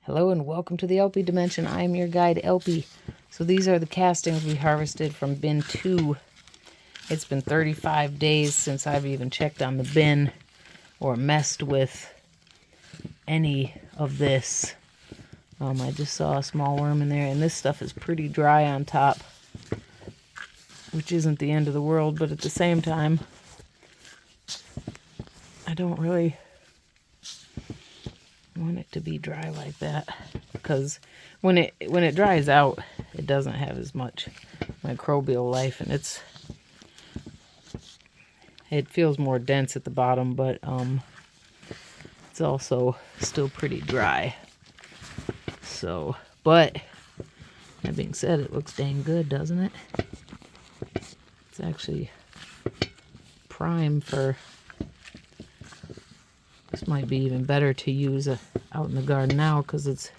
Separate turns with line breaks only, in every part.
Hello and welcome to the theElpyDimension. I am your guide, Elpy. So these are the castings we harvested from bin 2. It's been 35 days since I've even checked on the bin or messed with any of this. I just saw a small worm in there, and this stuff is pretty dry on top, which isn't the end of the world, but at the same time, I don't really want it to be dry like that, because when it dries out, it doesn't have as much microbial life, and it feels more dense at the bottom, but it's also still pretty dry. So, but that being said, it looks dang good, doesn't it? It's actually prime for. This might be even better to use out in the garden now because it's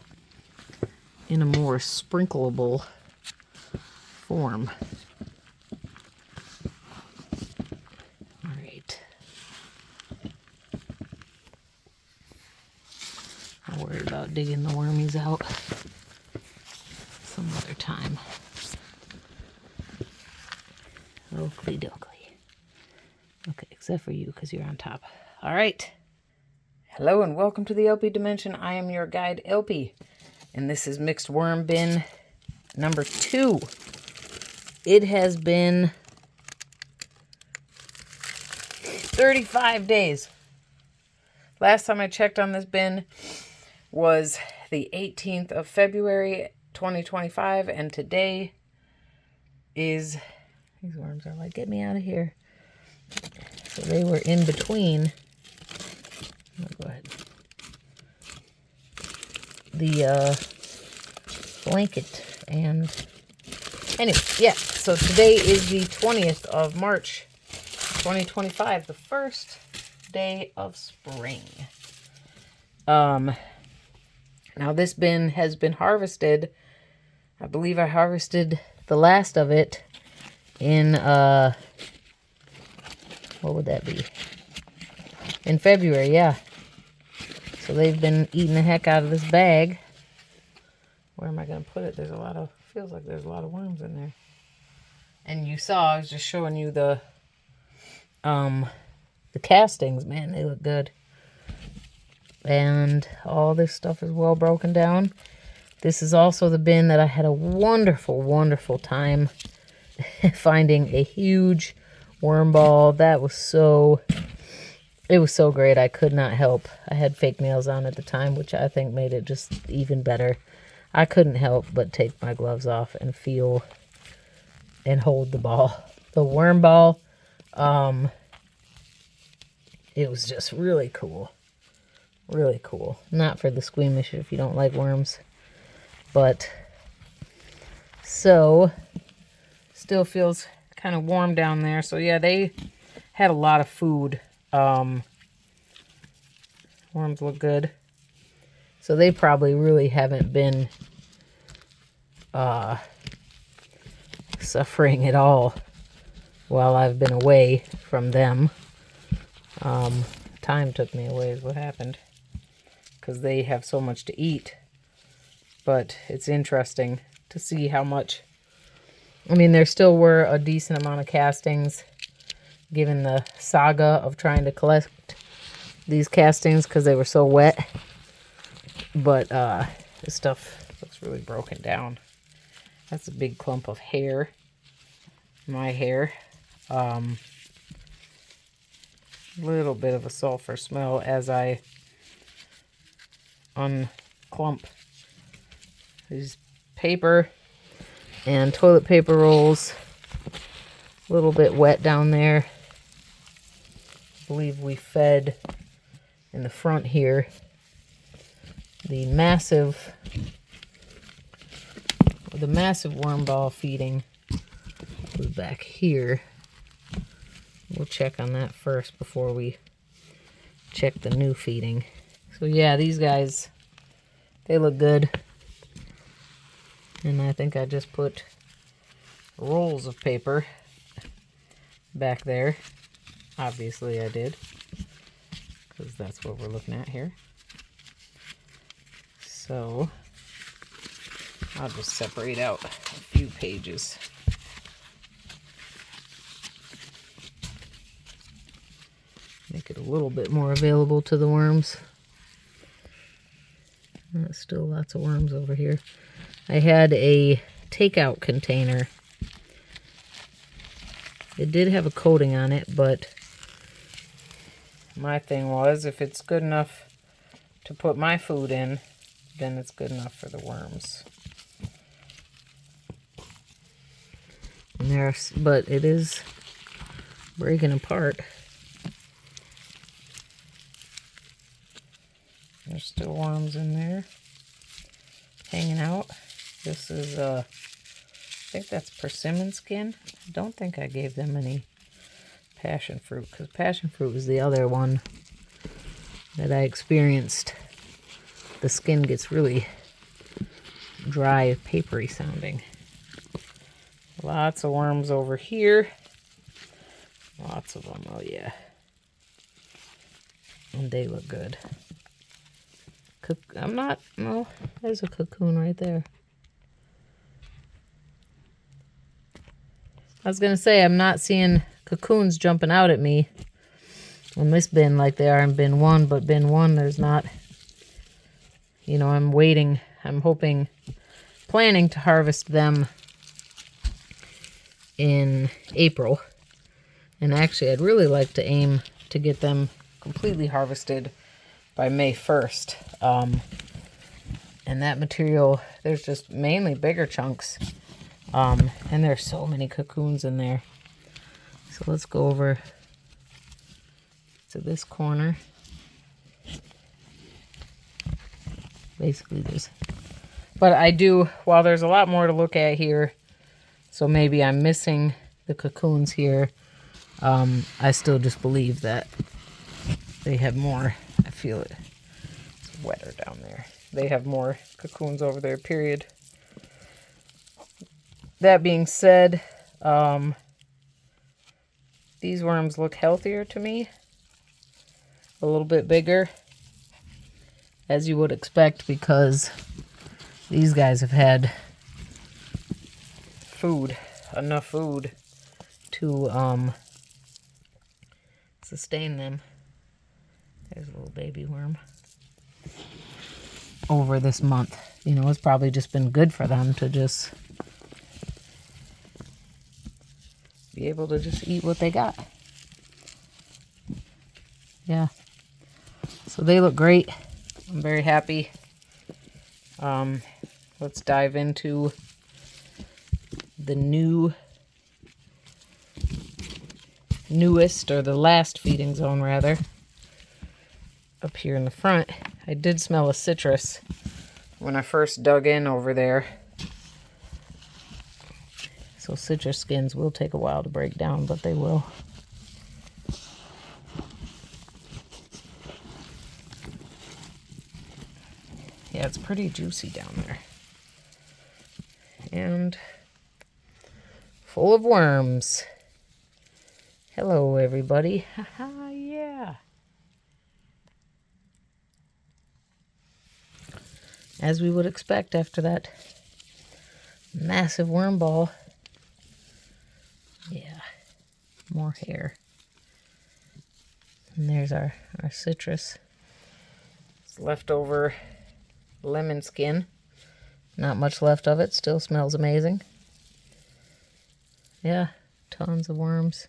in a more sprinkleable form. All right. I'll worry about digging the wormies out some other time. Oakley dokley. Okay, except for you because you're on top. All right. Hello and welcome to the theElpyDimension. I am your guide, Elpy, and this is mixed worm bin number 2. It has been 35 days. Last time I checked on this bin was the 18th of February, 2025, and today is, these worms are like, get me out of here. So they were in between. Oh, go ahead. The blanket and anyway, yeah. So today is the 20th of March, 2025, the first day of spring. Now this bin has been harvested. I believe I harvested the last of it in what would that be? In February, yeah. So they've been eating the heck out of this bag. Where am I going to put it? Feels like there's a lot of worms in there. And you saw, I was just showing you the castings. Man, they look good. And all this stuff is well broken down. This is also the bin that I had a wonderful, wonderful time finding a huge worm ball. That was so... It was so great, I could not help. I had fake nails on at the time, which I think made it just even better. I couldn't help but take my gloves off and feel and hold the ball. The worm ball, it was just really cool. Really cool. Not for the squeamish if you don't like worms. But, so, still feels kind of warm down there. So yeah, they had a lot of food. Worms look good. So they probably really haven't been suffering at all while I've been away from them. Time took me away is what happened, because they have so much to eat. But it's interesting to see how much. I mean, there still were a decent amount of castings, given the saga of trying to collect these castings because they were so wet. But this stuff looks really broken down. That's a big clump of hair. My hair. Little bit of a sulfur smell as I unclump these paper and toilet paper rolls. A little bit wet down there. I believe we fed in the front here. The massive worm ball feeding was back here. We'll check on that first before we check the new feeding. So yeah, these guys, they look good. And I think I just put rolls of paper back there. Obviously I did, because that's what we're looking at here. So I'll just separate out a few pages. Make it a little bit more available to the worms. There's still lots of worms over here. I had a takeout container. It did have a coating on it, but my thing was, if it's good enough to put my food in, then it's good enough for the worms. And but it is breaking apart. There's still worms in there hanging out. This is, I think that's persimmon skin. I don't think I gave them any passion fruit, because passion fruit was the other one that I experienced. The skin gets really dry, papery sounding. Lots of worms over here. Lots of them, oh yeah. And they look good. No, there's a cocoon right there. I was gonna say, I'm not seeing cocoons jumping out at me in this bin like they are in bin 1, but bin 1 there's not. You know, I'm waiting, I'm planning to harvest them in April. And actually, I'd really like to aim to get them completely harvested by May 1st. And that material, there's just mainly bigger chunks. And there's so many cocoons in there. So let's go over to this corner. Basically this. But I do, while there's a lot more to look at here, so maybe I'm missing the cocoons here, I still just believe that they have more. I feel it. It's wetter down there. They have more cocoons over there, period. That being said, these worms look healthier to me. A little bit bigger, as you would expect, because these guys have had food, enough food to sustain them. There's a little baby worm. Over this month. You know, it's probably just been good for them to just be able to just eat what they got. Yeah. So they look great. I'm very happy. Let's dive into the newest, or the last feeding zone rather, up here in the front. I did smell a citrus when I first dug in over there. So citrus skins will take a while to break down, but they will. Yeah, it's pretty juicy down there. And full of worms. Hello, everybody. Haha, yeah. As we would expect after that massive worm ball. Yeah, more hair. And there's our citrus. It's leftover lemon skin. Not much left of it. Still smells amazing. Yeah, tons of worms.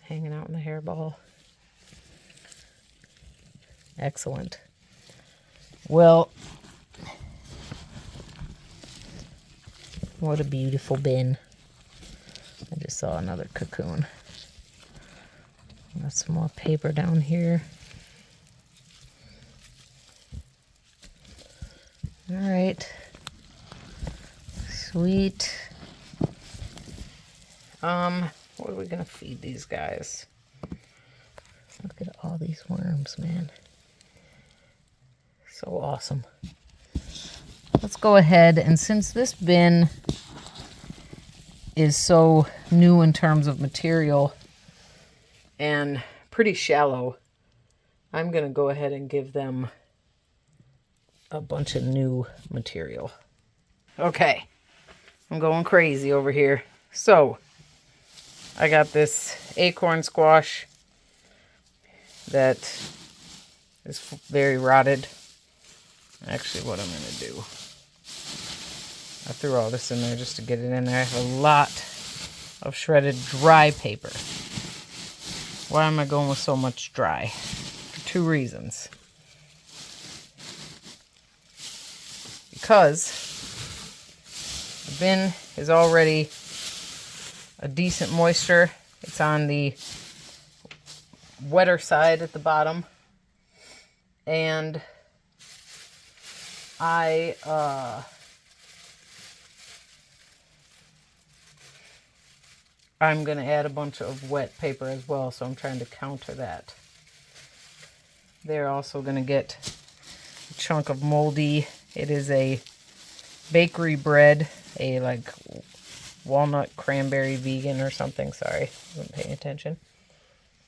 Hanging out in the hairball. Excellent. Well, what a beautiful bin. I just saw another cocoon. Got some more paper down here. All right. Sweet. What are we gonna feed these guys? Look at all these worms, man. So awesome. Let's go ahead, and since this bin is so new in terms of material and pretty shallow, I'm going to go ahead and give them a bunch of new material. Okay, I'm going crazy over here. So, I got this acorn squash that is very rotted. Actually, what I'm going to do, I threw all this in there just to get it in there. I have a lot of shredded dry paper. Why am I going with so much dry? For 2 reasons. Because the bin is already a decent moisture. It's on the wetter side at the bottom. And I'm going to add a bunch of wet paper as well, so I'm trying to counter that. They're also going to get a chunk of moldy. It is a bakery bread, a like walnut cranberry vegan or something. Sorry, I wasn't paying attention.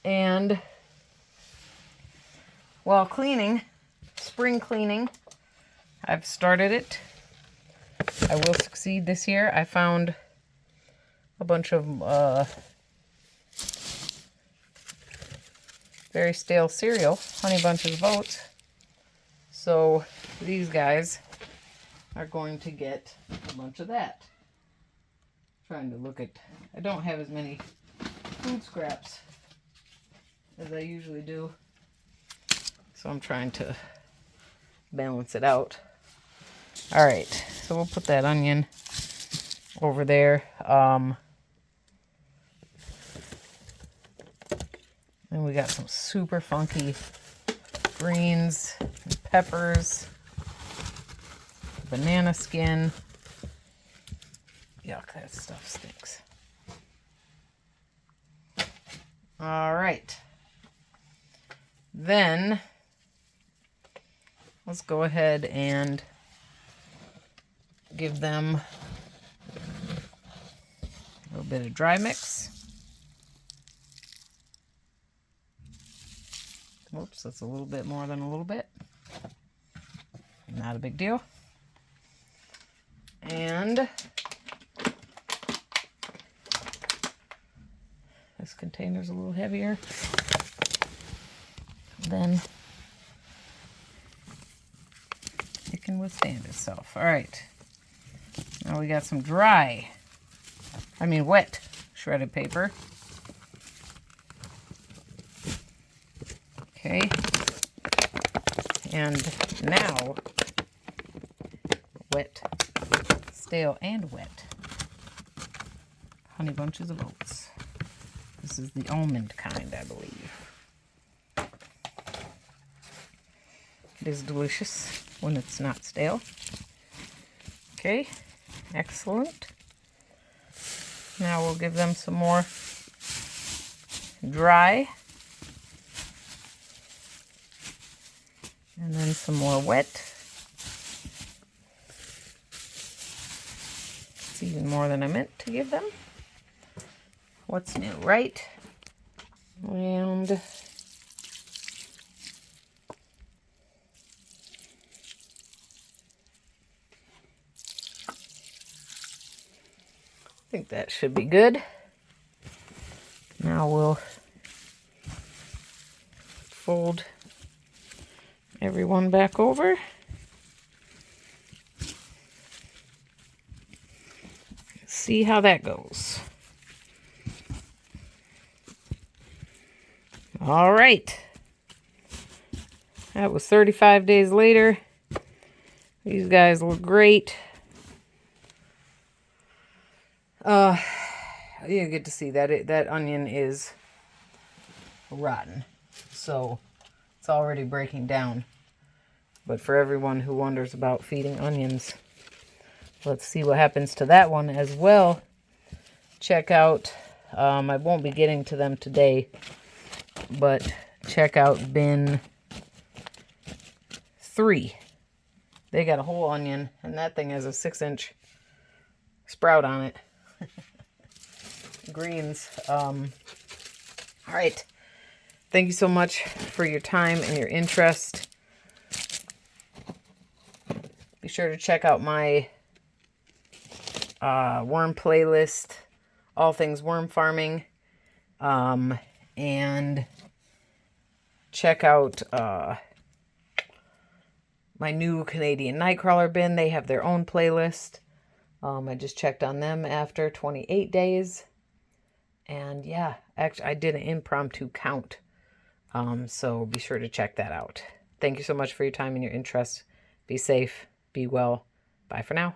And while cleaning, spring cleaning, I've started it. I will succeed this year. I found a bunch of very stale cereal, Honey Bunches of Oats. So these guys are going to get a bunch of that. Trying to look at, I don't have as many food scraps as I usually do. So I'm trying to balance it out. All right, so we'll put that onion over there. And we got some super funky greens and peppers, banana skin. Yuck, that stuff stinks. All right. Then let's go ahead and give them a little bit of dry mix. Whoops, that's a little bit more than a little bit. Not a big deal. And this container's a little heavier than it can withstand itself. All right. Now we got some wet shredded paper. Okay. And now, wet, stale and wet, Honey Bunches of Oats. This is the almond kind, I believe. It is delicious when it's not stale. Okay, excellent. Now we'll give them some more dry. And then some more wet. It's even more than I meant to give them. What's new, right? And I think that should be good. Now we'll fold everyone back over. See how that goes. All right. That was 35 days later. These guys look great. You get to see that that onion is rotten. So it's already breaking down. But for everyone who wonders about feeding onions, let's see what happens to that one as well. Check out, I won't be getting to them today, but check out bin 3. They got a whole onion, and that thing has a 6-inch sprout on it. Greens. All right. Thank you so much for your time and your interest. Be sure to check out my worm playlist, all things worm farming, and check out my new Canadian Nightcrawler bin. They have their own playlist. I just checked on them after 28 days. And yeah, actually, I did an impromptu count. So be sure to check that out. Thank you so much for your time and your interest. Be safe. Be well. Bye for now.